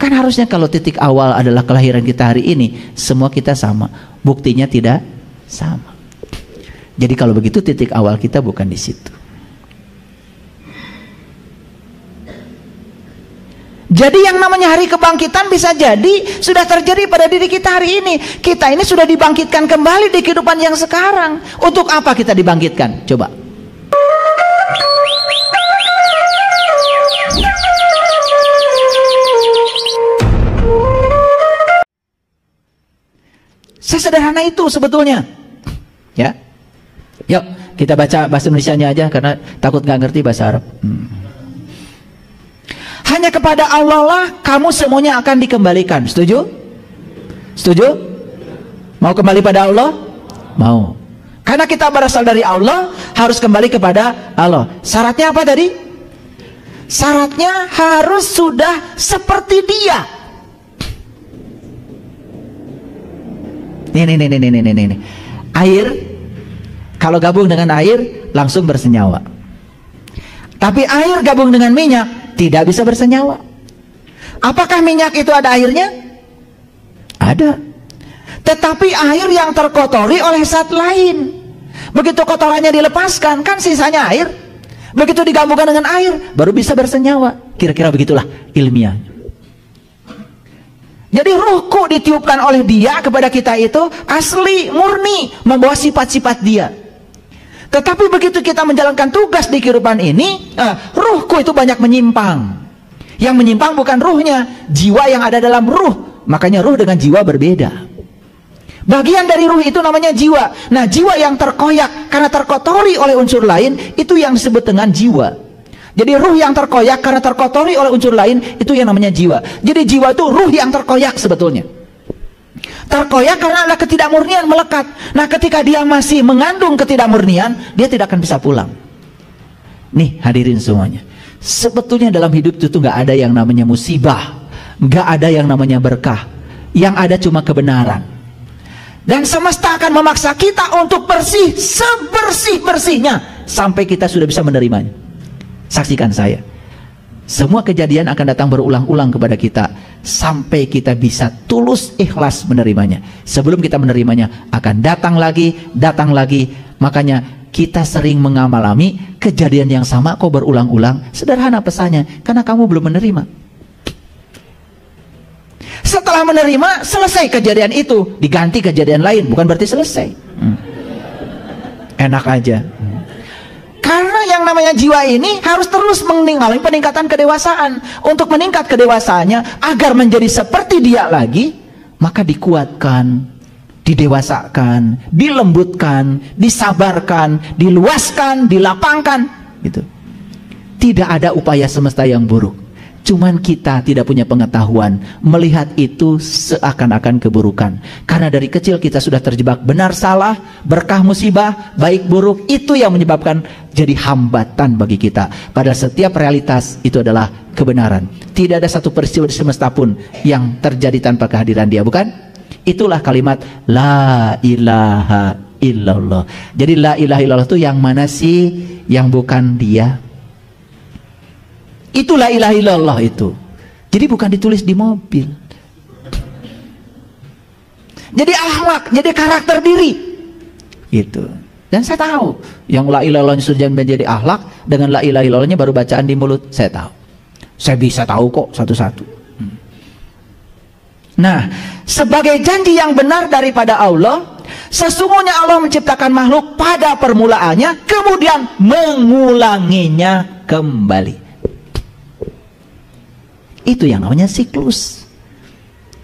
Kan harusnya kalau titik awal adalah kelahiran kita hari ini, semua kita sama. Buktinya tidak sama. Jadi kalau begitu titik awal kita bukan di situ. Jadi yang namanya hari kebangkitan bisa jadi sudah terjadi pada diri kita hari ini. Kita ini sudah dibangkitkan kembali di kehidupan yang sekarang. Untuk apa kita dibangkitkan? Coba. Sesederhana itu sebetulnya. Ya. Yuk, kita baca bahasa Indonesianya aja karena takut nggak ngerti bahasa Arab. Hanya kepada Allah lah kamu semuanya akan dikembalikan. Setuju? Setuju? Mau kembali pada Allah? Mau. Karena kita berasal dari Allah, harus kembali kepada Allah. Syaratnya apa tadi? Syaratnya harus sudah seperti Dia. Nih. Air, kalau gabung dengan air, langsung bersenyawa. Tapi air gabung dengan minyak, tidak bisa bersenyawa. Apakah minyak itu ada airnya? Ada. Tetapi air yang terkotori oleh zat lain. Begitu kotorannya dilepaskan, kan sisanya air. Begitu digabungkan dengan air, baru bisa bersenyawa. Kira-kira begitulah ilmiahnya. Jadi ruhku ditiupkan oleh Dia kepada kita itu asli, murni, membawa sifat-sifat Dia. Tetapi begitu kita menjalankan tugas di kehidupan ini, ruhku itu banyak menyimpang. Yang menyimpang bukan ruhnya, jiwa yang ada dalam ruh. Makanya ruh dengan jiwa berbeda. Bagian dari ruh itu namanya jiwa. Nah, jiwa yang terkoyak karena terkotori oleh unsur lain, itu yang disebut dengan jiwa. Jadi ruh yang terkoyak karena terkotori oleh unsur lain, itu yang namanya jiwa. Jadi jiwa itu ruh yang terkoyak sebetulnya. Terkoyak karena ada ketidakmurnian melekat. Nah, ketika dia masih mengandung ketidakmurnian, dia tidak akan bisa pulang. Nih hadirin semuanya, sebetulnya dalam hidup itu nggak ada yang namanya musibah, nggak ada yang namanya berkah. Yang ada cuma kebenaran. Dan semesta akan memaksa kita untuk bersih sebersih-bersihnya sampai kita sudah bisa menerimanya. Saksikan saya, semua kejadian akan datang berulang-ulang kepada kita sampai kita bisa tulus ikhlas menerimanya. Sebelum kita menerimanya akan datang lagi. Makanya kita sering mengalami kejadian yang sama kok berulang-ulang. Sederhana pesannya, karena kamu belum menerima. Setelah menerima, selesai kejadian itu, diganti kejadian lain, bukan berarti selesai. Enak aja. Karena yang namanya jiwa ini harus terus mengalami peningkatan kedewasaan. Untuk meningkat kedewasaannya, agar menjadi seperti Dia lagi, maka dikuatkan, didewasakan, dilembutkan, disabarkan, diluaskan, dilapangkan, gitu. Tidak ada upaya semesta yang buruk. Cuman kita tidak punya pengetahuan melihat itu seakan-akan keburukan. Karena dari kecil kita sudah terjebak benar salah, berkah musibah, baik buruk, itu yang menyebabkan jadi hambatan bagi kita. Padahal setiap realitas itu adalah kebenaran. Tidak ada satu peristiwa di semesta pun yang terjadi tanpa kehadiran Dia, bukan? Itulah kalimat la ilaha illallah. Jadi la ilaha illallah itu yang mana sih? Yang bukan Dia. Itulah ilaha illallah itu. Jadi bukan ditulis di mobil. Jadi akhlak, jadi karakter diri. Gitu. Dan saya tahu yang la ilaha illallahnya sudah menjadi akhlak, dengan la ilaha illallahnya baru bacaan di mulut, saya tahu. Saya bisa tahu kok satu-satu. Nah, sebagai janji yang benar daripada Allah, sesungguhnya Allah menciptakan makhluk pada permulaannya, kemudian mengulanginya kembali. Itu yang namanya siklus.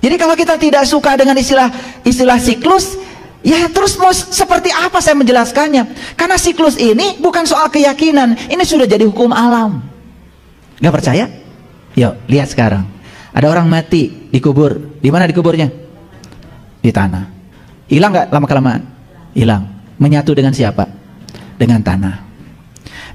Jadi kalau kita tidak suka dengan istilah siklus, ya terus mau seperti apa saya menjelaskannya? Karena siklus ini bukan soal keyakinan, ini sudah jadi hukum alam. Gak percaya? Yuk lihat sekarang. Ada orang mati dikubur. Di mana dikuburnya? Di tanah. Hilang gak lama-kelamaan? Hilang. Menyatu dengan siapa? Dengan tanah.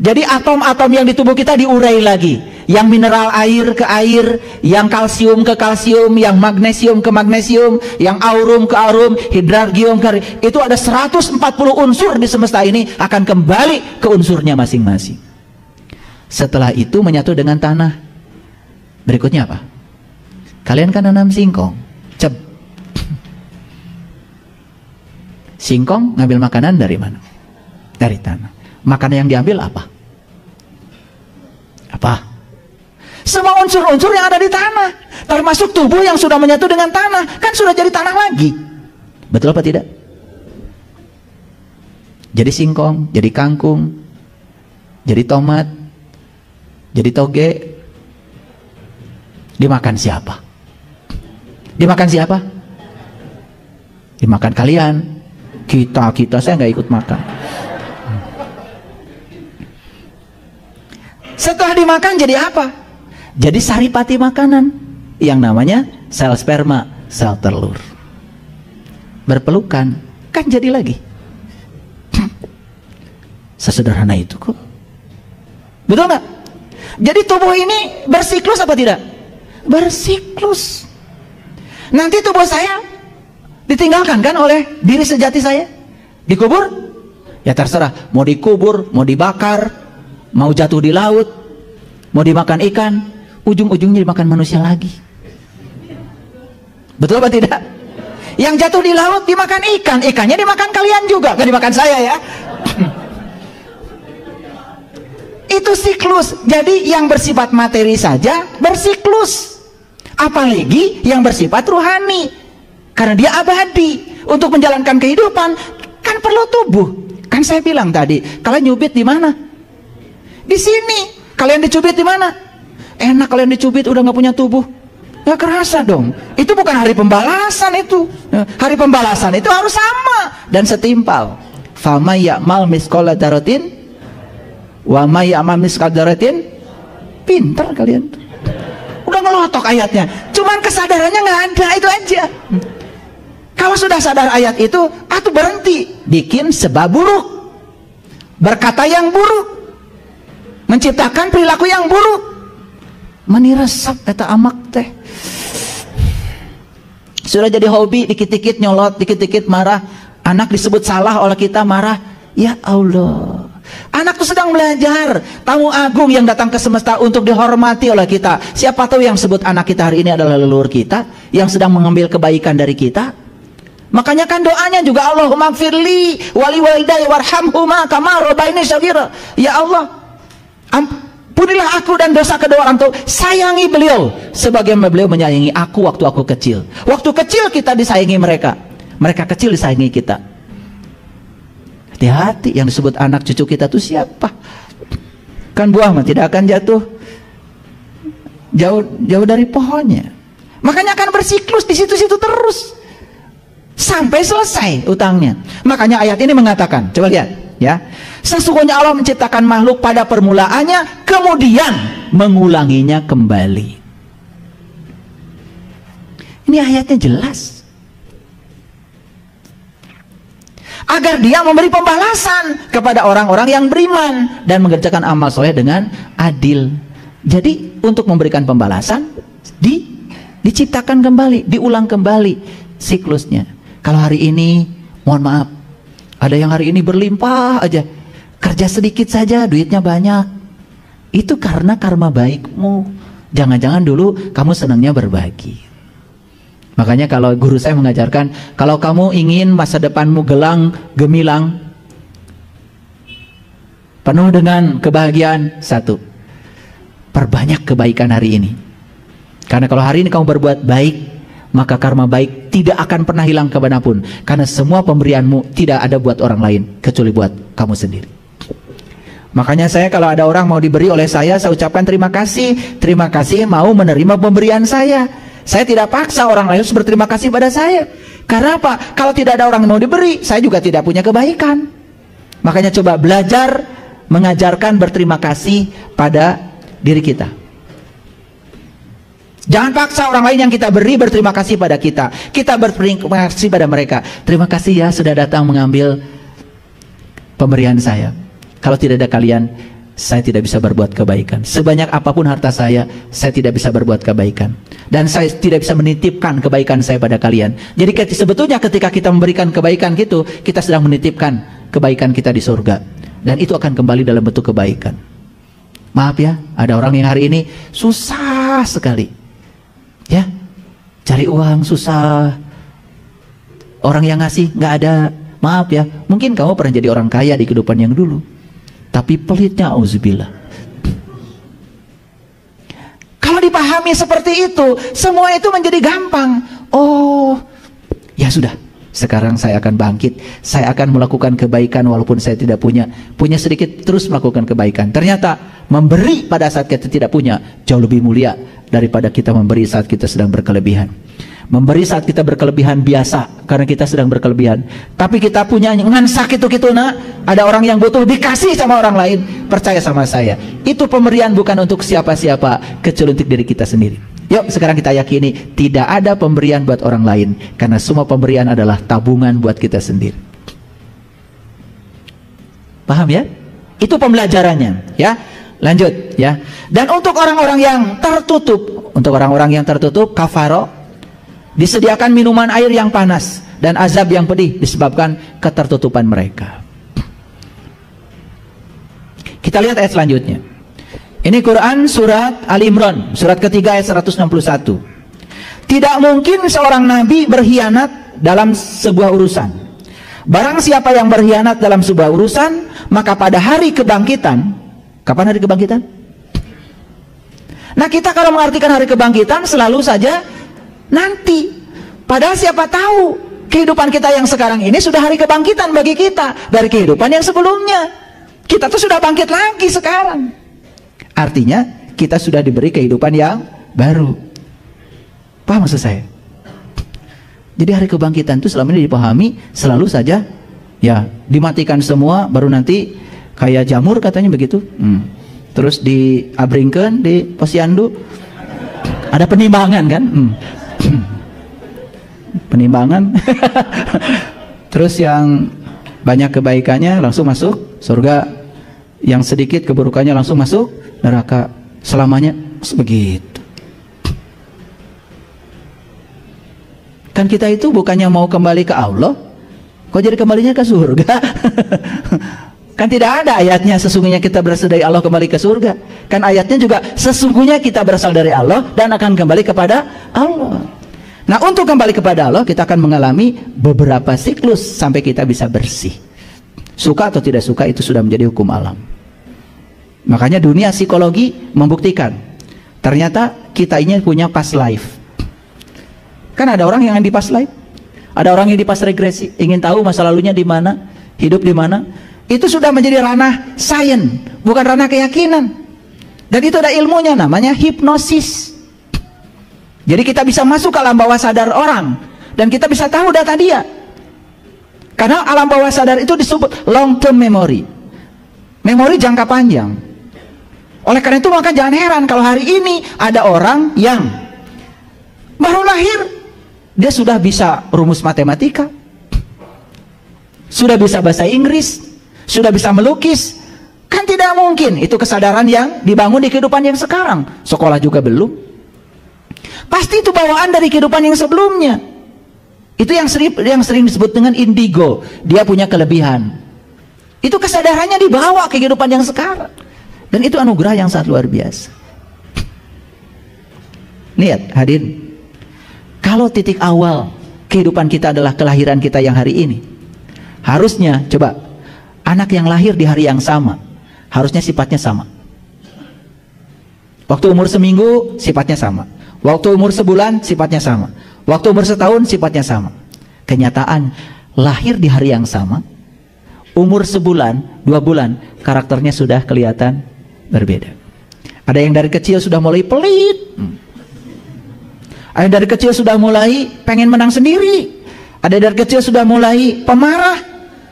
Jadi atom-atom yang di tubuh kita diurai lagi. Yang mineral air ke air, yang kalsium ke kalsium, yang magnesium ke magnesium, yang aurum ke aurum, hidrargium ke... Itu ada 140 unsur di semesta ini akan kembali ke unsurnya masing-masing. Setelah itu menyatu dengan tanah. Berikutnya apa? Kalian kan nanam singkong. Cep. Singkong ngambil makanan dari mana? Dari tanah. Makanan yang diambil apa? Apa? Semua unsur-unsur yang ada di tanah, termasuk tubuh yang sudah menyatu dengan tanah, kan sudah jadi tanah lagi. Betul apa tidak? Jadi singkong, jadi kangkung, jadi tomat, jadi toge. Dimakan siapa? Dimakan siapa? Dimakan kalian. Kita saya nggak ikut makan. Setelah dimakan jadi apa? Jadi saripati makanan yang namanya sel sperma, sel telur. Berpelukan, kan jadi lagi. Sesederhana itu kok. Betul nggak? Jadi tubuh ini bersiklus apa tidak? Bersiklus. Nanti tubuh saya ditinggalkan kan oleh diri sejati saya? Dikubur? Ya terserah, mau dikubur, mau dibakar, mau jatuh di laut, mau dimakan ikan, ujung-ujungnya dimakan manusia lagi. Betul apa tidak? Yang jatuh di laut dimakan ikan, ikannya dimakan kalian juga, gak dimakan saya ya. Itu siklus. Jadi yang bersifat materi saja bersiklus, apalagi yang bersifat ruhani, karena dia abadi. Untuk menjalankan kehidupan kan perlu tubuh. Kan saya bilang tadi, kalian nyubit di mana? Di sini. Kalian dicubit di mana? Enak kalian dicubit udah nggak punya tubuh. Nggak kerasa dong. Itu bukan hari pembalasan itu. Hari pembalasan itu harus sama dan setimpal. Fama ya'mal misqala dzarratin wa may ya'mal misqala dzarratin. Pinter kalian. Udah ngelotok ayatnya. Cuman kesadarannya nggak ada, itu aja. Kalau sudah sadar ayat itu, atuh berhenti bikin sebab buruk, berkata yang buruk, menciptakan perilaku yang buruk, meniresap eta amak teh. Sudah jadi hobi, dikit-dikit nyolot, dikit-dikit marah. Anak disebut salah oleh kita, marah. Ya Allah, anak itu sedang belajar, tamu agung yang datang ke semesta untuk dihormati oleh kita. Siapa tahu yang sebut anak kita hari ini adalah leluhur kita yang sedang mengambil kebaikan dari kita. Makanya kan doanya juga Allahumma gfirli wali walidayya warhamhuma kama rabbayani shaghira. Ya Allah, ampunilah aku dan dosa kedua orang tua. Sayangi beliau sebagaimana beliau menyayangi aku waktu aku kecil. Waktu kecil kita disayangi mereka, mereka kecil disayangi kita. Hati-hati, yang disebut anak cucu kita itu siapa? Kan buah mah tidak akan jatuh jauh dari pohonnya. Makanya akan bersiklus di situ-situ terus sampai selesai utangnya. Makanya ayat ini mengatakan, coba lihat ya, sesungguhnya Allah menciptakan makhluk pada permulaannya, kemudian mengulanginya kembali. Ini ayatnya jelas, agar dia memberi pembalasan kepada orang-orang yang beriman dan mengerjakan amal soleh dengan adil. Jadi untuk memberikan pembalasan diciptakan kembali, diulang kembali siklusnya. Kalau hari ini, mohon maaf, ada yang hari ini berlimpah aja, kerja sedikit saja duitnya banyak, itu karena karma baikmu. Jangan-jangan dulu kamu senangnya berbagi. Makanya kalau guru saya mengajarkan, kalau kamu ingin masa depanmu gemilang, penuh dengan kebahagiaan, satu, perbanyak kebaikan hari ini. Karena kalau hari ini kamu berbuat baik, maka karma baik tidak akan pernah hilang kemanapun. Karena semua pemberianmu tidak ada buat orang lain, kecuali buat kamu sendiri. Makanya saya kalau ada orang mau diberi oleh saya ucapkan terima kasih. Terima kasih mau menerima pemberian saya. Saya tidak paksa orang lain harus berterima kasih pada saya. Karena apa? Kalau tidak ada orang yang mau diberi, saya juga tidak punya kebaikan. Makanya coba belajar mengajarkan berterima kasih pada diri kita. Jangan paksa orang lain yang kita beri berterima kasih pada kita. Kita berterima kasih pada mereka. Terima kasih ya sudah datang mengambil pemberian saya. Kalau tidak ada kalian, saya tidak bisa berbuat kebaikan. Sebanyak apapun harta saya tidak bisa berbuat kebaikan. Dan saya tidak bisa menitipkan kebaikan saya pada kalian. Jadi sebetulnya ketika kita memberikan kebaikan gitu, kita sedang menitipkan kebaikan kita di surga. Dan itu akan kembali dalam bentuk kebaikan. Maaf ya, ada orang yang hari ini susah sekali. Ya, cari uang susah, orang yang ngasih nggak ada. Maaf ya, mungkin kamu pernah jadi orang kaya di kehidupan yang dulu, tapi pelitnya auzubillah. Kalau dipahami seperti itu, semua itu menjadi gampang. Oh, ya sudah, sekarang saya akan bangkit, saya akan melakukan kebaikan walaupun saya tidak punya sedikit, terus melakukan kebaikan. Ternyata memberi pada saat kita tidak punya jauh lebih mulia daripada kita memberi saat kita sedang berkelebihan. Memberi saat kita berkelebihan biasa karena kita sedang berkelebihan, tapi kita punya ngan sakit itu nak, ada orang yang butuh dikasih sama orang lain. Percaya sama saya, itu pemberian bukan untuk siapa-siapa kecuali untuk diri kita sendiri. Yuk sekarang kita yakini tidak ada pemberian buat orang lain, karena semua pemberian adalah tabungan buat kita sendiri. Paham ya? Itu pembelajarannya ya. Lanjut ya. Dan untuk orang-orang yang tertutup, kafaro, disediakan minuman air yang panas dan azab yang pedih disebabkan ketertutupan mereka. Kita lihat ayat selanjutnya. Ini Quran surat Ali Imran, surat ketiga ayat 161. Tidak mungkin seorang nabi berkhianat dalam sebuah urusan. Barang siapa yang berkhianat dalam sebuah urusan, maka pada hari kebangkitan, kapan hari kebangkitan? Nah, kita kalau mengartikan hari kebangkitan selalu saja nanti. Padahal siapa tahu kehidupan kita yang sekarang ini sudah hari kebangkitan bagi kita dari kehidupan yang sebelumnya. Kita tuh sudah bangkit lagi sekarang. Artinya kita sudah diberi kehidupan yang baru. Paham maksud saya? Jadi hari kebangkitan itu selama ini dipahami selalu saja ya dimatikan semua baru nanti kayak jamur katanya begitu. Terus diabringkan di posyandu ada penimbangan kan? Penimbangan. Terus yang banyak kebaikannya langsung masuk surga, yang sedikit keburukannya langsung masuk neraka selamanya. Begitu. Kan kita itu bukannya mau kembali ke Allah, kok jadi kembalinya ke surga? Kan tidak ada ayatnya sesungguhnya kita berasal dari Allah kembali ke surga. Kan ayatnya juga sesungguhnya kita berasal dari Allah dan akan kembali kepada Allah. Nah, untuk kembali kepada Allah kita akan mengalami beberapa siklus sampai kita bisa bersih. Suka atau tidak suka itu sudah menjadi hukum alam. Makanya dunia psikologi membuktikan ternyata kita ini punya past life. Kan ada orang yang di past life, ada orang yang di past regresi, ingin tahu masa lalunya di mana, hidup di mana. Itu sudah menjadi ranah sains, bukan ranah keyakinan. Dan itu ada ilmunya, namanya hipnosis. Jadi kita bisa masuk ke alam bawah sadar orang dan kita bisa tahu data dia. Karena alam bawah sadar itu disebut long term memory. Memori jangka panjang. Oleh karena itu maka jangan heran kalau hari ini ada orang yang baru lahir dia sudah bisa rumus matematika, sudah bisa bahasa Inggris, sudah bisa melukis. Kan tidak mungkin itu kesadaran yang dibangun di kehidupan yang sekarang. Sekolah juga belum. Pasti itu bawaan dari kehidupan yang sebelumnya. Itu yang sering disebut dengan indigo. Dia punya kelebihan. Itu kesadarannya dibawa ke kehidupan yang sekarang. Dan itu anugerah yang sangat luar biasa. Lihat hadirin, kalau titik awal kehidupan kita adalah kelahiran kita yang hari ini, harusnya coba anak yang lahir di hari yang sama harusnya sifatnya sama. Waktu umur seminggu sifatnya sama, waktu umur sebulan sifatnya sama, waktu umur setahun sifatnya sama. Kenyataan lahir di hari yang sama, umur sebulan, 2 bulan, karakternya sudah kelihatan berbeda. Ada yang dari kecil sudah mulai pelit, ada yang dari kecil sudah mulai pengen menang sendiri, ada dari kecil sudah mulai pemarah,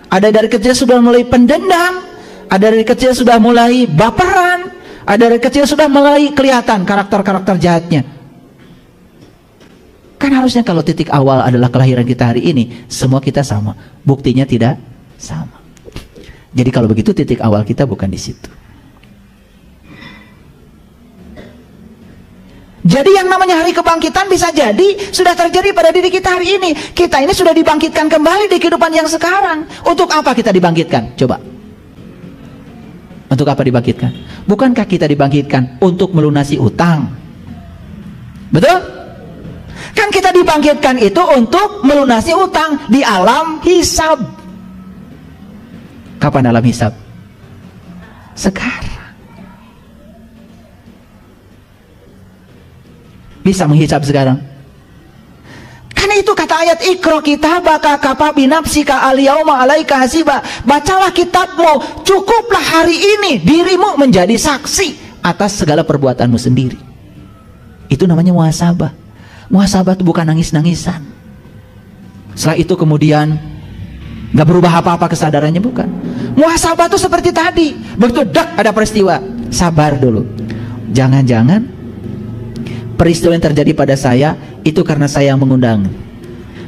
ada dari kecil sudah mulai pendendam, ada dari kecil sudah mulai baperan, ada dari kecil sudah mulai kelihatan karakter-karakter jahatnya. Kan harusnya kalau titik awal adalah kelahiran kita hari ini, semua kita sama. Buktinya tidak sama. Jadi kalau begitu titik awal kita bukan di situ. Jadi yang namanya hari kebangkitan bisa jadi sudah terjadi pada diri kita hari ini. Kita ini sudah dibangkitkan kembali di kehidupan yang sekarang. Untuk apa kita dibangkitkan? Coba. Untuk apa dibangkitkan? Bukankah kita dibangkitkan untuk melunasi utang? Betul? Kan kita dibangkitkan itu untuk melunasi utang di alam hisab. Kapan alam hisab? Sekarang. Bisa menghisab sekarang. Karena itu kata ayat Iqra kitabaka kafa binafsika al-yauma 'alaika hasiba. Bacalah kitabmu, cukuplah hari ini dirimu menjadi saksi atas segala perbuatanmu sendiri. Itu namanya muhasabah. Muhasabah itu bukan nangis-nangisan. Setelah itu kemudian nggak berubah apa-apa kesadarannya, bukan. Muhasabah itu seperti tadi, begitu dak ada peristiwa, sabar dulu. Jangan-jangan peristiwa yang terjadi pada saya itu karena saya yang mengundang.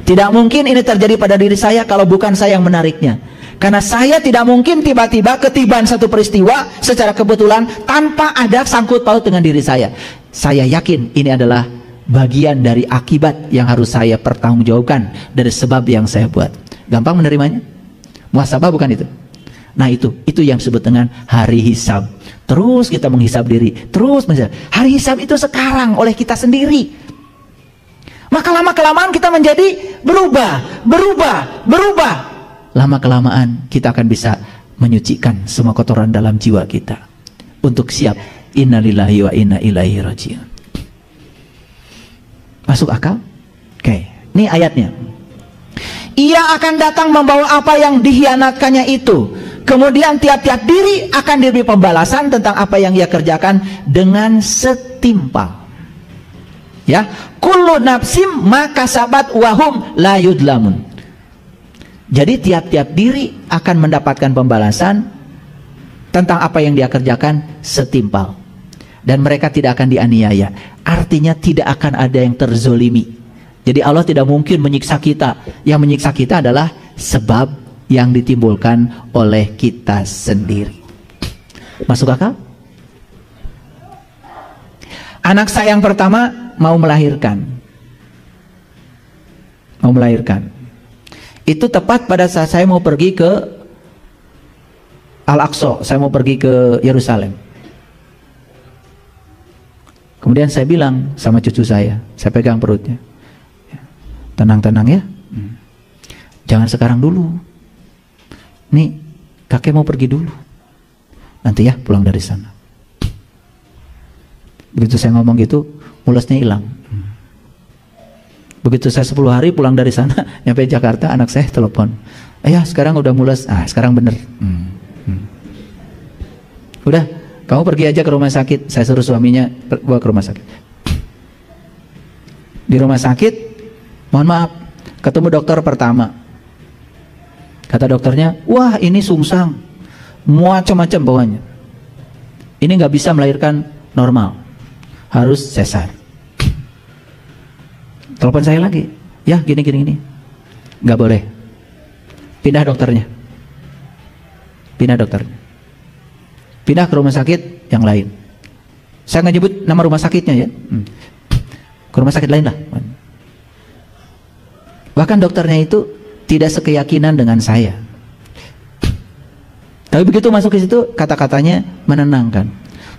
Tidak mungkin ini terjadi pada diri saya kalau bukan saya yang menariknya. Karena saya tidak mungkin tiba-tiba ketiban satu peristiwa secara kebetulan tanpa ada sangkut paut dengan diri saya. Saya yakin ini adalah bagian dari akibat yang harus saya pertanggungjawabkan dari sebab yang saya buat. Gampang menerimanya? Muhasabah bukan itu? Nah itu yang disebut dengan hari hisab. Terus kita menghisab diri, terus menghisab. Hari hisab itu sekarang oleh kita sendiri. Maka lama-kelamaan kita menjadi berubah. Lama-kelamaan kita akan bisa menyucikan semua kotoran dalam jiwa kita untuk siap innalillahi wa inna ilaihi raji'un. Masuk akal? Oke, ini ayatnya. Ia akan datang membawa apa yang dikhianatkannya itu. Kemudian tiap-tiap diri akan diberi pembalasan tentang apa yang ia kerjakan dengan setimpal. Ya, kullu nafsim maka sabat wahum la yudlamun. Jadi tiap-tiap diri akan mendapatkan pembalasan tentang apa yang dia kerjakan setimpal. Dan mereka tidak akan dianiaya. Artinya tidak akan ada yang terzolimi. Jadi Allah tidak mungkin menyiksa kita. Yang menyiksa kita adalah sebab yang ditimbulkan oleh kita sendiri. Masuk akal? Anak saya yang pertama mau melahirkan. Itu tepat pada saat saya mau pergi ke Al-Aqsa. Saya mau pergi ke Yerusalem. Kemudian saya bilang sama cucu saya pegang perutnya. Tenang-tenang ya. Jangan sekarang dulu. Nih, kakek mau pergi dulu. Nanti ya pulang dari sana. Begitu saya ngomong gitu, mulusnya hilang. Begitu saya 10 hari pulang dari sana, nyampe Jakarta, anak saya telepon. Ayah, sekarang udah mulus. Sekarang bener. Udah, kamu pergi aja ke rumah sakit. Saya suruh suaminya bawa ke rumah sakit. Di rumah sakit, mohon maaf, ketemu dokter pertama. Kata dokternya, wah ini sungsang, macam-macam bawahnya. Ini nggak bisa melahirkan normal, harus sesar. Telepon saya lagi, ya gini, nggak boleh. Pindah dokternya, pindah ke rumah sakit yang lain. Saya nggak nyebut nama rumah sakitnya ya, ke rumah sakit lain lah. Bahkan dokternya itu tidak sekeyakinan dengan saya. Tapi begitu masuk ke situ, kata-katanya menenangkan.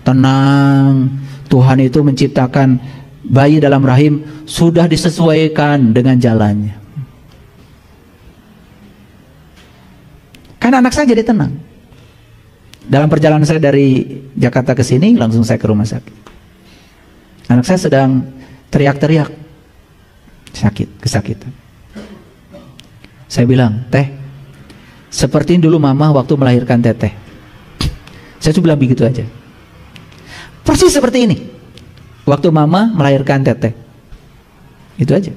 Tenang, Tuhan itu menciptakan bayi dalam rahim sudah disesuaikan dengan jalannya. Karena anak saya jadi tenang. Dalam perjalanan saya dari Jakarta ke sini, langsung saya ke rumah sakit. Anak saya sedang teriak-teriak, kesakitan. Saya bilang, teh, seperti dulu mama waktu melahirkan teteh. Saya cuma bilang begitu aja. Persis seperti ini. Waktu mama melahirkan teteh. Itu aja.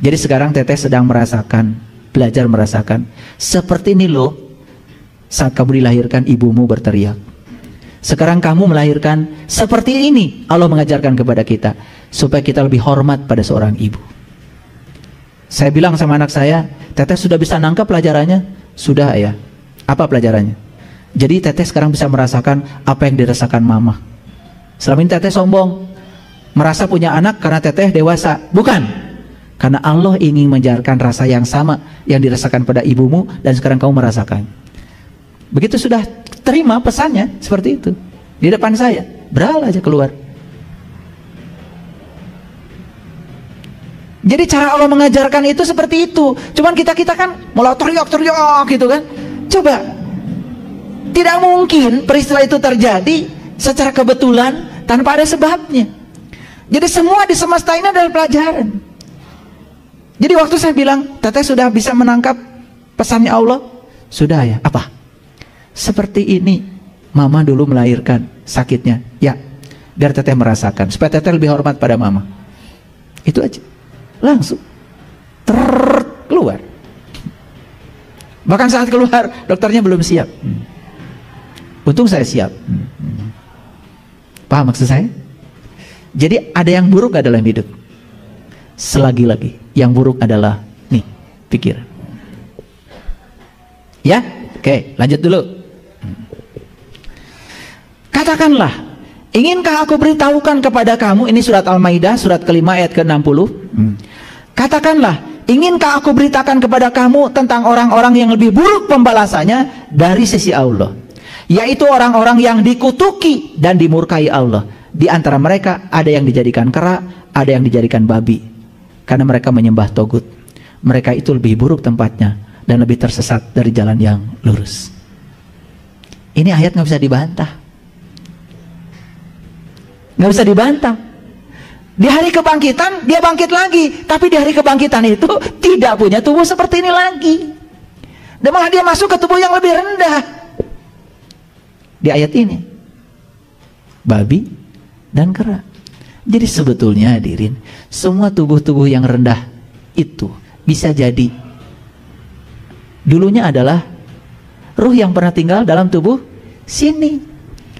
Jadi sekarang teteh sedang belajar merasakan. Seperti ini loh, saat kamu dilahirkan ibumu berteriak. Sekarang kamu melahirkan seperti ini. Allah mengajarkan kepada kita. Supaya kita lebih hormat pada seorang ibu. Saya bilang sama anak saya, teteh sudah bisa nangkap pelajarannya? Sudah ya. Apa pelajarannya? Jadi teteh sekarang bisa merasakan apa yang dirasakan mama. Selama ini teteh sombong, merasa punya anak karena teteh dewasa. Bukan. Karena Allah ingin mengajarkan rasa yang sama yang dirasakan pada ibumu dan sekarang kamu merasakan. Begitu sudah terima pesannya seperti itu di depan saya, beral aja keluar. Jadi cara Allah mengajarkan itu seperti itu. Cuman kita kan malah teriak-teriak gitu kan. Coba, tidak mungkin peristiwa itu terjadi secara kebetulan tanpa ada sebabnya. Jadi semua di semesta ini adalah pelajaran. Jadi waktu saya bilang, Teteh sudah bisa menangkap pesannya Allah? Sudah ya. Apa? Seperti ini Mama dulu melahirkan sakitnya. Ya, biar Teteh merasakan, supaya Teteh lebih hormat pada Mama. Itu aja. Langsung keluar. Bahkan saat keluar dokternya belum siap. Untung saya siap. Paham maksud saya? Jadi ada yang buruk gak dalam hidup? Selagi-lagi yang buruk adalah nih pikiran. Ya, oke, lanjut dulu. Katakanlah, inkah aku beritahukan kepada kamu, ini surat Al-Maidah, surat kelima ayat ke-60. Katakanlah, inkah aku beritakan kepada kamu tentang orang-orang yang lebih buruk pembalasannya dari sisi Allah, yaitu orang-orang yang dikutuki dan dimurkai Allah. Di antara mereka ada yang dijadikan kera, ada yang dijadikan babi, karena mereka menyembah togut. Mereka itu lebih buruk tempatnya dan lebih tersesat dari jalan yang lurus. Ini ayat nggak bisa dibantah. Nggak bisa dibantah. Di hari kebangkitan dia bangkit lagi, tapi di hari kebangkitan itu tidak punya tubuh seperti ini lagi, dan malah dia masuk ke tubuh yang lebih rendah. Di ayat ini babi dan kera. Jadi sebetulnya hadirin, semua tubuh-tubuh yang rendah itu bisa jadi dulunya adalah ruh yang pernah tinggal dalam tubuh sini,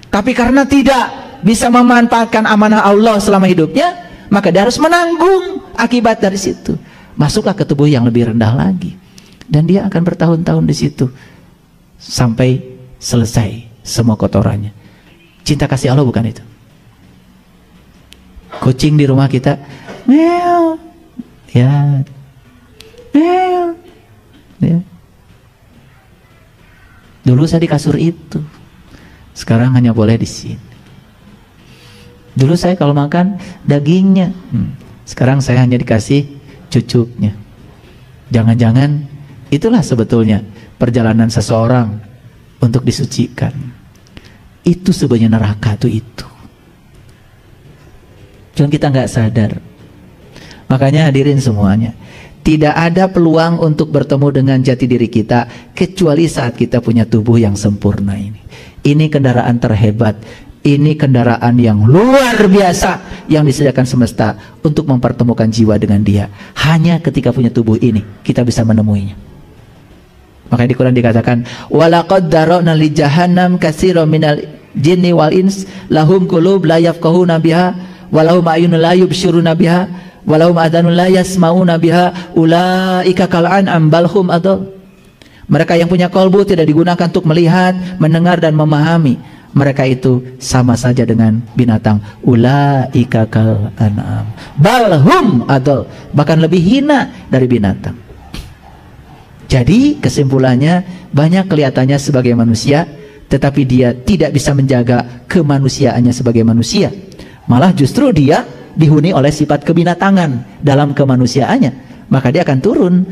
tapi karena tidak bisa memanfaatkan amanah Allah selama hidupnya, maka dia harus menanggung akibat dari situ. Masuklah ke tubuh yang lebih rendah lagi, dan dia akan bertahun-tahun di situ sampai selesai semua kotorannya. Cinta kasih Allah bukan itu? Kucing di rumah kita, meow, ya, meow, ya. Dulu saya di kasur itu, sekarang hanya boleh di sini. Dulu saya kalau makan dagingnya, sekarang saya hanya dikasih cucuknya. Jangan-jangan itulah sebetulnya perjalanan seseorang untuk disucikan. Itu sebenarnya neraka itu. Cuman kita nggak sadar. Makanya hadirin semuanya, tidak ada peluang untuk bertemu dengan jati diri kita kecuali saat kita punya tubuh yang sempurna ini. Ini kendaraan terhebat. Ini kendaraan yang luar biasa yang disediakan semesta untuk mempertemukan jiwa dengan Dia. Hanya ketika punya tubuh ini kita bisa menemuinya. Makanya di Quran dikatakan, walaqad dara'na li jahannam katsiran minal jinni wal ins lahum qulub la yafqahuna biha walahum a'yunun la yubsiruna biha walahum adhanun la yasma'una biha ulaika kal an'am bal hum adall. Mereka yang punya kalbu tidak digunakan untuk melihat, mendengar dan memahami. Mereka itu sama saja dengan binatang. Ulaika kal an'am bal hum adall, bahkan lebih hina dari binatang. Jadi kesimpulannya, banyak kelihatannya sebagai manusia, tetapi dia tidak bisa menjaga kemanusiaannya sebagai manusia. Malah justru dia dihuni oleh sifat kebinatangan dalam kemanusiaannya. Maka dia akan turun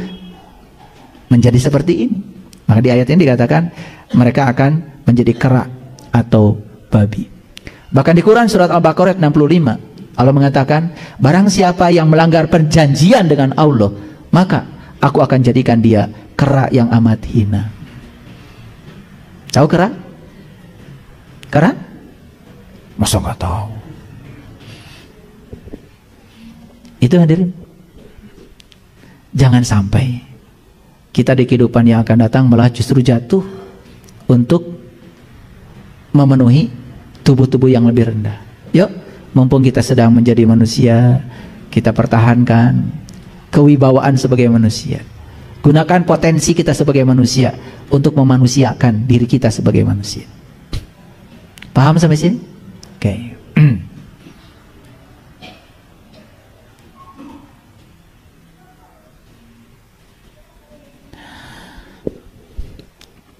menjadi seperti ini. Maka di ayat ini dikatakan mereka akan menjadi kera atau babi. Bahkan di Quran surat Al-Baqarah 65 Allah mengatakan, barang siapa yang melanggar perjanjian dengan Allah, maka aku akan jadikan dia kera yang amat hina. Tahu kera? Kera? Masa nggak tahu? Itu hadirin, jangan sampai kita di kehidupan yang akan datang malah justru jatuh untuk memenuhi tubuh-tubuh yang lebih rendah. Yuk, mumpung kita sedang menjadi manusia, kita pertahankan kewibawaan sebagai manusia. Gunakan potensi kita sebagai manusia untuk memanusiakan diri kita sebagai manusia. Paham sampai sini? Oke.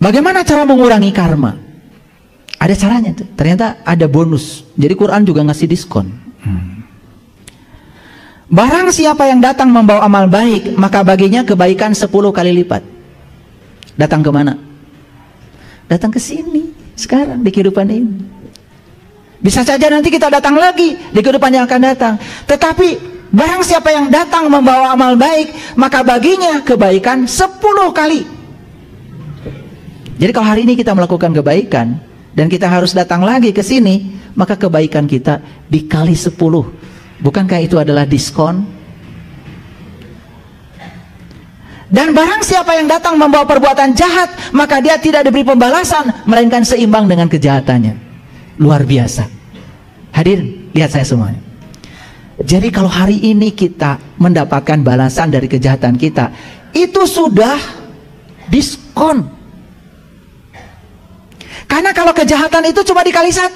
Bagaimana cara mengurangi karma? Ada caranya tuh. Ternyata ada bonus. Jadi Quran juga ngasih diskon. Barang siapa yang datang membawa amal baik, maka baginya kebaikan 10 kali lipat. Datang ke mana? Datang ke sini, sekarang, di kehidupan ini. Bisa saja nanti kita datang lagi di kehidupan yang akan datang. Tetapi barang siapa yang datang membawa amal baik, maka baginya kebaikan 10 kali. Jadi kalau hari ini kita melakukan kebaikan dan kita harus datang lagi ke sini, maka kebaikan kita dikali 10. Bukankah itu adalah diskon? Dan barang siapa yang datang membawa perbuatan jahat, maka dia tidak diberi pembalasan, melainkan seimbang dengan kejahatannya. Luar biasa. Hadirin, lihat saya semuanya. Jadi kalau hari ini kita mendapatkan balasan dari kejahatan kita, itu sudah diskon. Karena kalau kejahatan itu cuma dikali 1.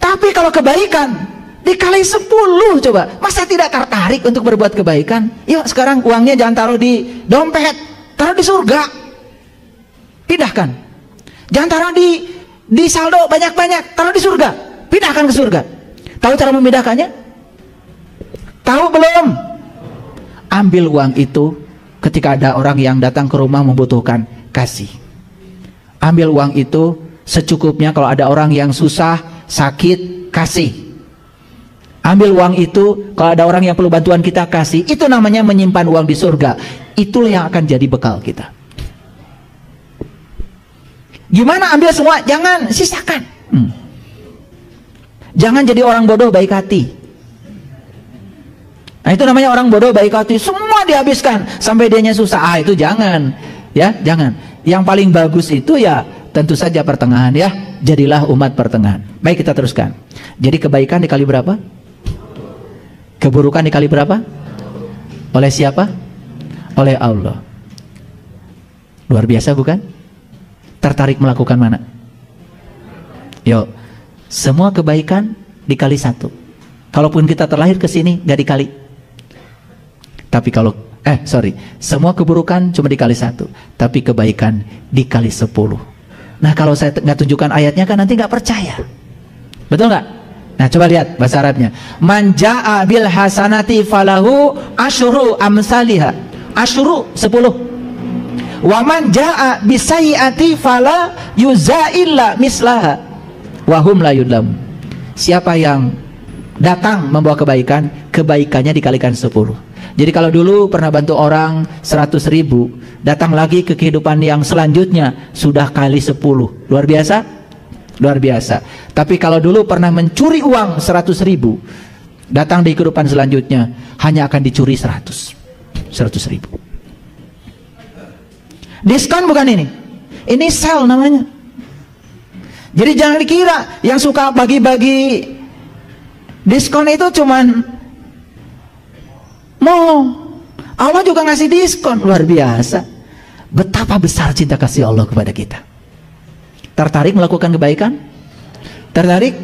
Tapi kalau kebaikan dikali 10, coba. Masa tidak tertarik untuk berbuat kebaikan? Yuk sekarang uangnya jangan taruh di dompet, taruh di surga. Pindahkan. Jangan taruh di saldo banyak-banyak, taruh di surga. Pindahkan ke surga. Tahu cara memindahkannya? Tahu belum? Ambil uang itu ketika ada orang yang datang ke rumah membutuhkan, kasih. Ambil uang itu secukupnya kalau ada orang yang susah, sakit, kasih. Ambil uang itu kalau ada orang yang perlu bantuan kita, kasih. Itu namanya menyimpan uang di surga. Itulah yang akan jadi bekal kita. Gimana ambil semua? Jangan, sisakan. Jangan jadi orang bodoh baik hati. Nah itu namanya orang bodoh baik hati. Semua dihabiskan sampai dianya susah. Itu jangan. Ya, jangan. Yang paling bagus itu ya tentu saja pertengahan ya. Jadilah umat pertengahan. Baik, kita teruskan. Jadi kebaikan dikali berapa? Keburukan dikali berapa? Oleh siapa? Oleh Allah. Luar biasa bukan? Tertarik melakukan mana? Yuk, semua kebaikan dikali 1. Kalaupun kita terlahir ke sini gak dikali. Tapi kalau semua keburukan cuma dikali 1, tapi kebaikan dikali 10. Nah kalau saya nggak tunjukkan ayatnya kan nanti nggak percaya, betul nggak? Nah coba lihat bahasa Arabnya. Man jaa bil hasanati falahu asyru amsalihha. Asyru 10. Wa man jaa bisayyiati fala yuzailla mislaha wa hum la yudlam. Siapa yang datang membawa kebaikan, kebaikannya dikalikan 10. Jadi kalau dulu pernah bantu orang 100.000, datang lagi ke kehidupan yang selanjutnya sudah kali 10. Luar biasa? Luar biasa. Tapi kalau dulu pernah mencuri uang 100.000, datang di kehidupan selanjutnya hanya akan dicuri 100.000. Diskon bukan ini? Ini sale namanya. Jadi jangan dikira yang suka bagi-bagi diskon itu cuman mau. Allah juga ngasih diskon. Luar biasa. Betapa besar cinta kasih Allah kepada kita. Tertarik melakukan kebaikan? Tertarik?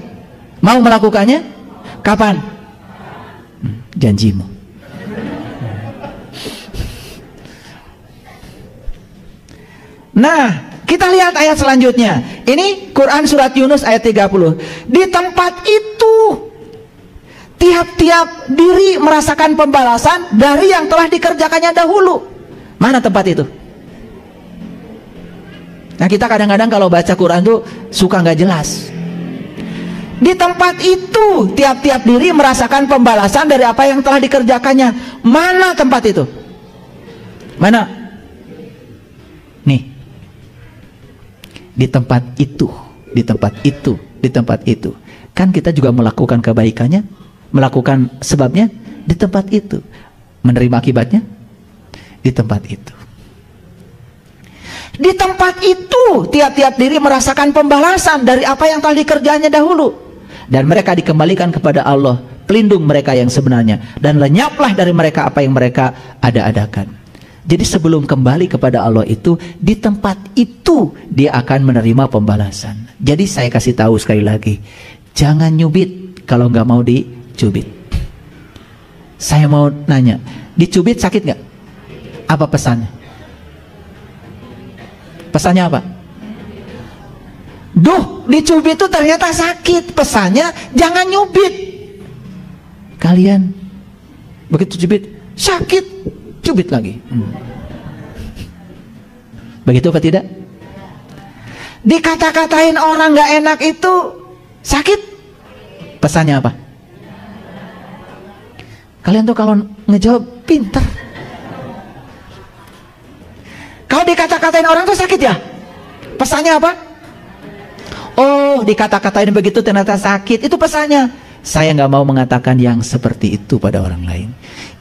Mau melakukannya? Kapan? Janjimu. Nah, kita lihat ayat selanjutnya. Ini Quran surat Yunus ayat 30. Di tempat itu tiap-tiap diri merasakan pembalasan dari yang telah dikerjakannya dahulu. Mana tempat itu? Nah kita kadang-kadang kalau baca Quran tuh suka nggak jelas. Di tempat itu tiap-tiap diri merasakan pembalasan dari apa yang telah dikerjakannya. Mana tempat itu? Mana? Nih. Di tempat itu, di tempat itu, di tempat itu. Kan kita juga melakukan kebaikannya, melakukan sebabnya di tempat itu, menerima akibatnya di tempat itu. Di tempat itu tiap-tiap diri merasakan pembalasan dari apa yang telah dikerjanya dahulu, dan mereka dikembalikan kepada Allah, pelindung mereka yang sebenarnya, dan lenyaplah dari mereka apa yang mereka ada-adakan. Jadi sebelum kembali kepada Allah itu, di tempat itu dia akan menerima pembalasan. Jadi saya kasih tahu sekali lagi, jangan nyubit kalau nggak mau dicubit. Saya mau nanya, dicubit sakit nggak? Apa pesannya? Pesannya apa? Duh, dicubit itu ternyata sakit. Pesannya jangan nyubit. kalian begitu cubit sakit, cubit lagi. Begitu apa tidak? Dikata-katain orang nggak enak itu sakit, pesannya apa? Kalian tuh kalau ngejawab pinter. Kalau dikata-katain orang tuh sakit ya, pesannya apa? Oh, dikata-katain begitu ternyata sakit, itu pesannya saya nggak mau mengatakan yang seperti itu pada orang lain.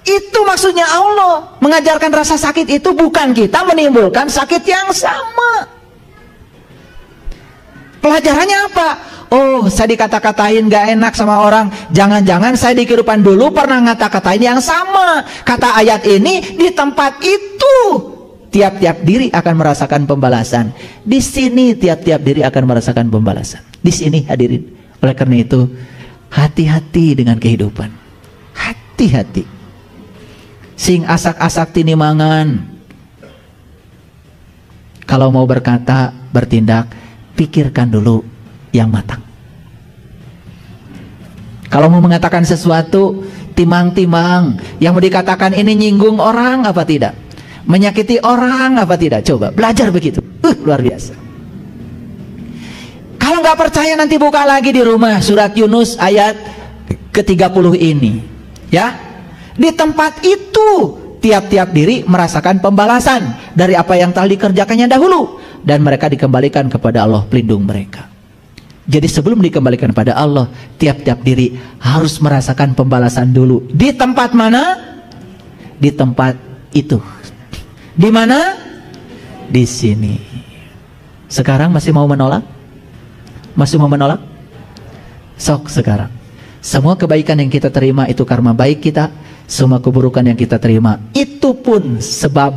Itu maksudnya Allah mengajarkan rasa sakit itu bukan kita menimbulkan sakit yang sama. Pelajarannya apa? Oh, saya dikata-katain gak enak sama orang. Jangan-jangan saya di kehidupan dulu pernah ngata-katain yang sama. Kata ayat ini, di tempat itu tiap-tiap diri akan merasakan pembalasan. Di sini tiap-tiap diri akan merasakan pembalasan. Di sini hadirin. Oleh karena itu, hati-hati dengan kehidupan. Hati-hati. Sing asak-asak tini mangan. Kalau mau berkata, bertindak, pikirkan dulu yang matang. Kalau mau mengatakan sesuatu, timang-timang. Yang mau dikatakan ini nyinggung orang apa tidak? Menyakiti orang apa tidak? Coba belajar begitu. Luar biasa. Kalau nggak percaya nanti buka lagi di rumah surat Yunus ayat ke-30 ini. Ya. Di tempat itu tiap-tiap diri merasakan pembalasan dari apa yang telah dikerjakannya dahulu, dan mereka dikembalikan kepada Allah pelindung mereka. Jadi sebelum dikembalikan pada Allah, tiap-tiap diri harus merasakan pembalasan dulu. Di tempat mana? Di tempat itu. Di mana? Di sini. Sekarang masih mau menolak? Masih mau menolak? Sok sekarang. Semua kebaikan yang kita terima itu karma baik kita. Semua keburukan yang kita terima itu pun sebab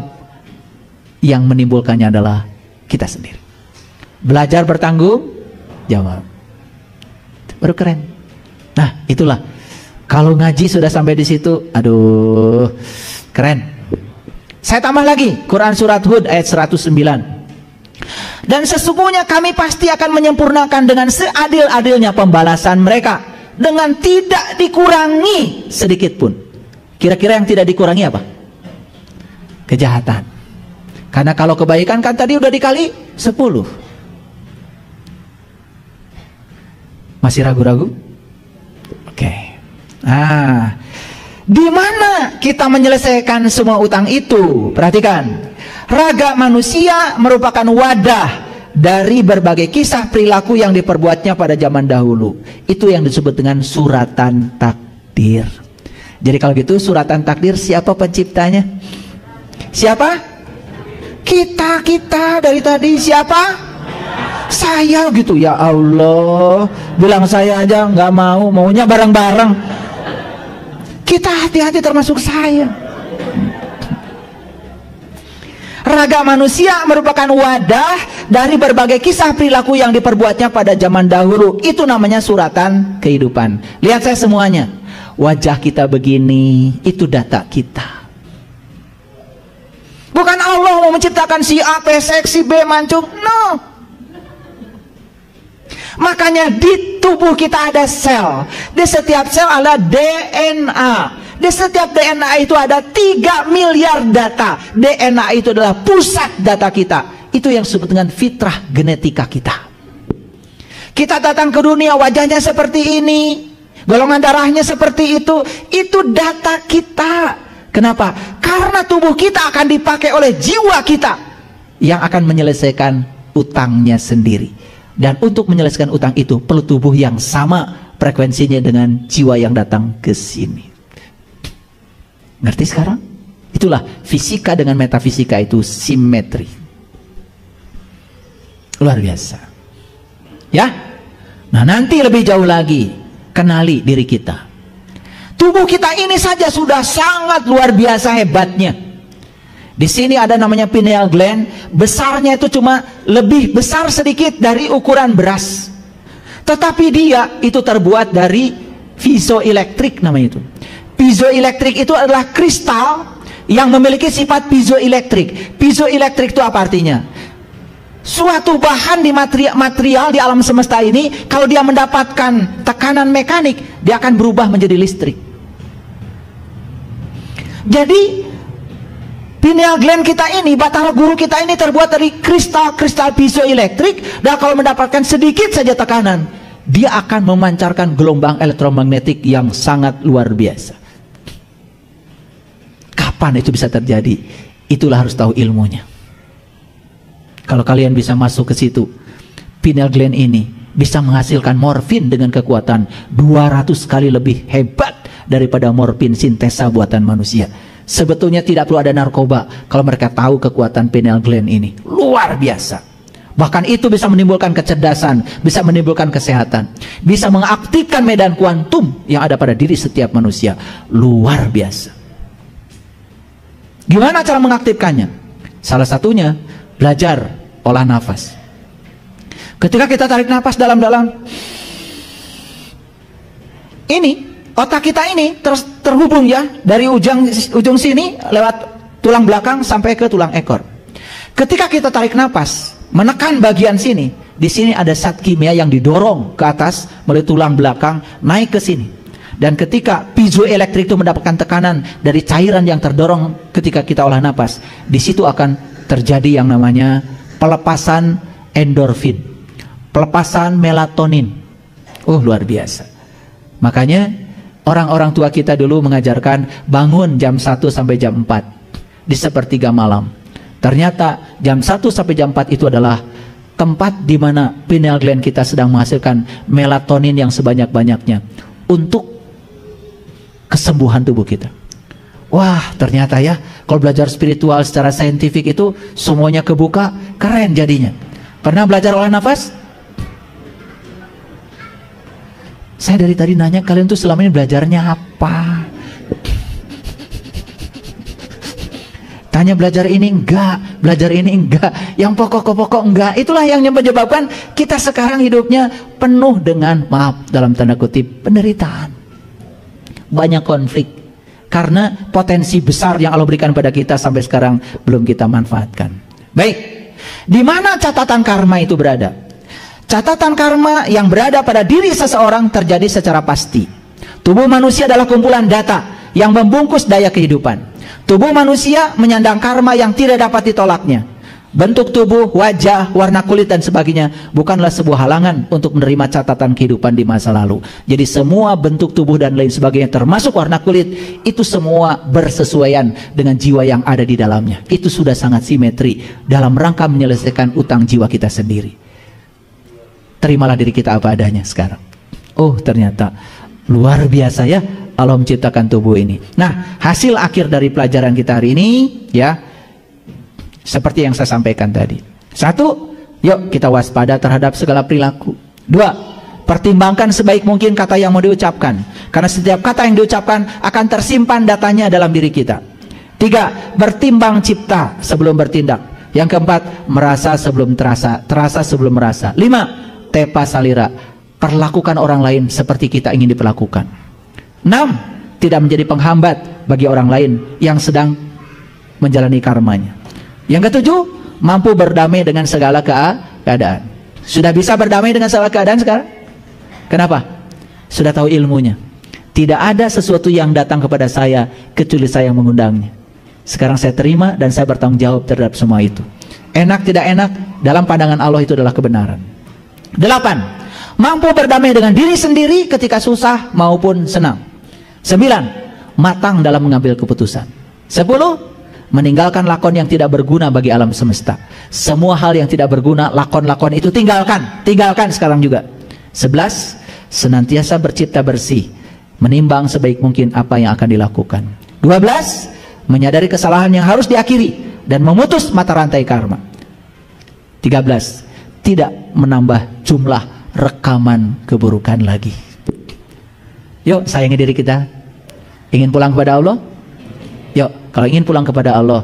yang menimbulkannya adalah kita sendiri. Belajar bertanggung jawab. Baru keren. Nah, itulah. Kalau ngaji sudah sampai di situ, aduh, keren. Saya tambah lagi, Quran surat Hud ayat 109. Dan sesungguhnya kami pasti akan menyempurnakan dengan seadil-adilnya pembalasan mereka, dengan tidak dikurangi sedikit pun. Kira-kira yang tidak dikurangi apa? Kejahatan. Karena kalau kebaikan kan tadi udah dikali 10. Masih ragu-ragu? Oke. Nah, di mana kita menyelesaikan semua utang itu? Perhatikan. Raga manusia merupakan wadah dari berbagai kisah perilaku yang diperbuatnya pada zaman dahulu. Itu yang disebut dengan suratan takdir. Jadi kalau gitu suratan takdir siapa penciptanya? Siapa? Kita dari tadi siapa? Saya gitu. Ya Allah, bilang saya aja nggak mau, maunya bareng-bareng. Kita hati-hati termasuk saya. Raga manusia merupakan wadah dari berbagai kisah perilaku yang diperbuatnya pada zaman dahulu. Itu namanya suratan kehidupan. Lihat saya semuanya. Wajah kita begini, itu data kita. Bukan Allah mau menciptakan si A pesek, si B mancung. No. Makanya di tubuh kita ada sel. Di setiap sel ada DNA. Di setiap DNA itu ada 3 miliar data. DNA itu adalah pusat data kita. Itu yang disebut dengan fitrah genetika kita. Kita datang ke dunia wajahnya seperti ini, golongan darahnya seperti itu data kita. Kenapa? Karena tubuh kita akan dipakai oleh jiwa kita yang akan menyelesaikan utangnya sendiri. Dan untuk menyelesaikan utang itu perlu tubuh yang sama frekuensinya dengan jiwa yang datang ke sini. Ngerti sekarang? Itulah fisika dengan metafisika itu simetri. Luar biasa. Ya? Nah, nanti lebih jauh lagi kenali diri kita. Tubuh kita ini saja sudah sangat luar biasa hebatnya. Di sini ada namanya pineal gland, besarnya itu cuma lebih besar sedikit dari ukuran beras. Tetapi dia itu terbuat dari piezoelektrik namanya itu. Piezoelektrik itu adalah kristal yang memiliki sifat piezoelektrik. Piezoelektrik itu apa artinya? Suatu bahan di material di alam semesta ini, kalau dia mendapatkan tekanan mekanik, dia akan berubah menjadi listrik. Jadi pineal gland kita ini, batara guru kita ini terbuat dari kristal piezoelektrik, dan kalau mendapatkan sedikit saja tekanan, dia akan memancarkan gelombang elektromagnetik yang sangat luar biasa. Kapan itu bisa terjadi? Itulah harus tahu ilmunya. Kalau kalian bisa masuk ke situ, pineal gland ini bisa menghasilkan morfin dengan kekuatan 200 kali lebih hebat daripada morfin sintesa buatan manusia. Sebetulnya tidak perlu ada narkoba kalau mereka tahu kekuatan pineal gland ini. Luar biasa. Bahkan itu bisa menimbulkan kecerdasan, bisa menimbulkan kesehatan, bisa mengaktifkan medan kuantum yang ada pada diri setiap manusia. Luar biasa. Gimana cara mengaktifkannya? Salah satunya belajar olah nafas. Ketika kita tarik nafas dalam-dalam, ini otak kita ini terhubung ya dari ujung sini lewat tulang belakang sampai ke tulang ekor. Ketika kita tarik nafas, menekan bagian sini, di sini ada zat kimia yang didorong ke atas melalui tulang belakang naik ke sini. Dan ketika piezoelektrik itu mendapatkan tekanan dari cairan yang terdorong ketika kita olah nafas, di situ akan terjadi yang namanya pelepasan endorfin, pelepasan melatonin. Luar biasa. Makanya orang-orang tua kita dulu mengajarkan bangun jam 1 sampai jam 4 di sepertiga malam. Ternyata jam 1 sampai jam 4 itu adalah tempat di mana pineal gland kita sedang menghasilkan melatonin yang sebanyak-banyaknya untuk kesembuhan tubuh kita. Wah, ternyata ya, kalau belajar spiritual secara saintifik itu semuanya kebuka, keren jadinya. Pernah belajar olah nafas? Saya dari tadi nanya, kalian tuh selama ini belajarnya apa? Tanya belajar ini enggak, belajar ini enggak, yang pokok-pokok enggak. Itulah yang menyebabkan kita sekarang hidupnya penuh dengan, maaf dalam tanda kutip, penderitaan. Banyak konflik karena potensi besar yang Allah berikan pada kita sampai sekarang belum kita manfaatkan. Baik, di mana catatan karma itu berada? Catatan karma yang berada pada diri seseorang terjadi secara pasti. Tubuh manusia adalah kumpulan data yang membungkus daya kehidupan. Tubuh manusia menyandang karma yang tidak dapat ditolaknya. Bentuk tubuh, wajah, warna kulit dan sebagainya bukanlah sebuah halangan untuk menerima catatan kehidupan di masa lalu. Jadi semua bentuk tubuh dan lain sebagainya termasuk warna kulit itu semua bersesuaian dengan jiwa yang ada di dalamnya. Itu sudah sangat simetri dalam rangka menyelesaikan utang jiwa kita sendiri. Terimalah diri kita apa adanya sekarang. Ternyata luar biasa ya Allah menciptakan tubuh ini. Nah, hasil akhir dari pelajaran kita hari ini ya seperti yang saya sampaikan tadi. 1, yuk kita waspada terhadap segala perilaku. 2, pertimbangkan sebaik mungkin kata yang mau diucapkan, karena setiap kata yang diucapkan akan tersimpan datanya dalam diri kita. 3, bertimbang cipta sebelum bertindak. Yang keempat, merasa sebelum terasa, terasa sebelum merasa. 5, tepa salira, perlakukan orang lain seperti kita ingin diperlakukan. 6, tidak menjadi penghambat bagi orang lain yang sedang menjalani karmanya. Yang ke-7, mampu berdamai dengan segala keadaan. Sudah bisa berdamai dengan segala keadaan sekarang? Kenapa? Sudah tahu ilmunya. Tidak ada sesuatu yang datang kepada saya kecuali saya yang mengundangnya. Sekarang saya terima dan saya bertanggung jawab terhadap semua itu. Enak tidak enak, dalam pandangan Allah itu adalah kebenaran. 8, mampu berdamai dengan diri sendiri ketika susah maupun senang. 9, matang dalam mengambil keputusan. 10, meninggalkan lakon yang tidak berguna bagi alam semesta. Semua hal yang tidak berguna, lakon-lakon itu tinggalkan sekarang juga. 11, senantiasa bercipta bersih, menimbang sebaik mungkin apa yang akan dilakukan. 12, menyadari kesalahan yang harus diakhiri dan memutus mata rantai karma. 13, tidak menambah jumlah rekaman keburukan lagi. Yuk, sayangi diri kita. Ingin pulang kepada Allah? Yuk, kalau ingin pulang kepada Allah,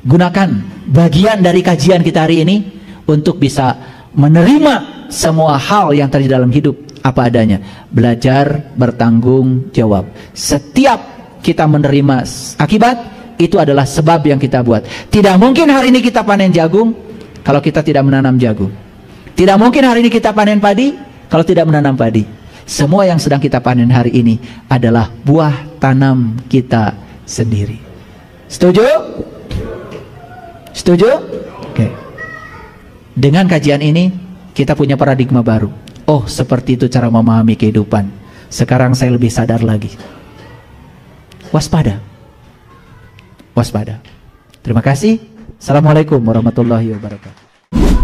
gunakan bagian dari kajian kita hari ini untuk bisa menerima semua hal yang terjadi dalam hidup apa adanya. Belajar bertanggung jawab. Setiap kita menerima akibat, itu adalah sebab yang kita buat. Tidak mungkin hari ini kita panen jagung kalau kita tidak menanam jagung. Tidak mungkin hari ini kita panen padi kalau tidak menanam padi. Semua yang sedang kita panen hari ini adalah buah tanam kita sendiri. Setuju? Setuju? Oke. Dengan kajian ini kita punya paradigma baru. Oh, seperti itu cara memahami kehidupan. Sekarang saya lebih sadar lagi. Waspada. Waspada. Terima kasih. Assalamualaikum warahmatullahi wabarakatuh.